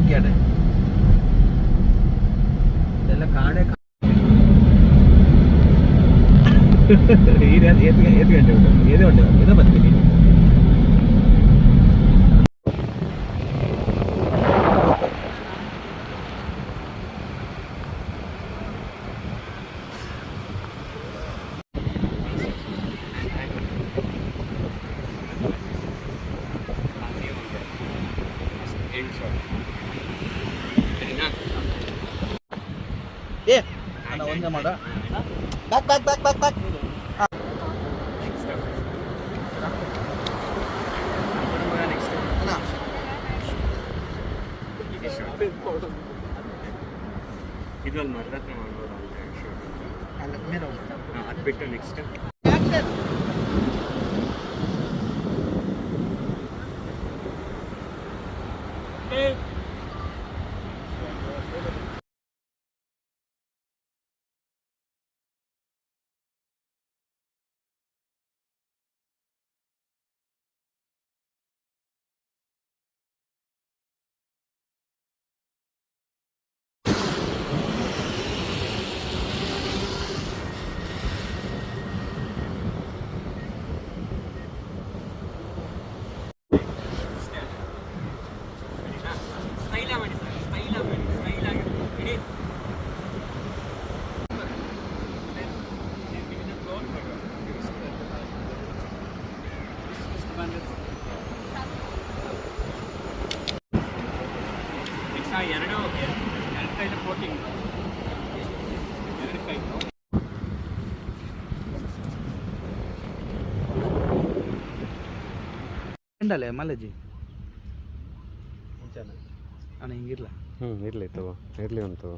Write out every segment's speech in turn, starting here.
ಮುಗ್ಗ್ಯಾಡೆ ಇದೆಲ್ಲ ಕಾಡೆ ಏದು ಗಂಟೆ ಉಂಟು ಏದೇ ಉಂಟು ಇದೇ ಬರ್ತೀನಿ ಏ ಅಣ್ಣ ಒಂದೇ ಮಾಡ back back back back back ಇದೊಂದು ಮರದತ್ರ ಮಾಡ್ಬೋದು ಅದು ಬಿಟ್ಟು ನೆಕ್ಸ್ಟ್ ಎರಡು ಕೈಲಿ ಕೋಟಿಂಗ್ ಎರಡು ಕೈ ಎಂಡಲೆ ಮಲಜಿ ಅಣ್ಣ ಹಿಂಗಿರ್ಲ ಇರಲಿ ತಗೋ ಇರಲಿ ಒಂದು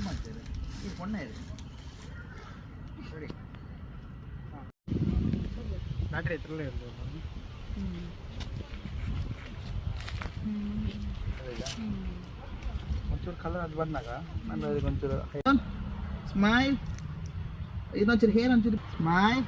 ಮಾಡ್ತೇವೆ ಈ ಹೊಣ್ಣ ಇದೆ ಸರಿ ಬ್ಯಾಟ್ರಿ ಹತ್ರಲ್ಲೇ ಇರ್ಬೋದು ಒಂಚೂರು ಕಲರ್ ಅದು ಬಂದಾಗ ನಾನು ಅದಕ್ಕೆ ಒಂಚೂರು ಸ್ಮೈಲ್ ಇನ್ನೊಂಚೂರು ಹೇರ್ ಒಂಚೂರು ಸ್ಮೈಲ್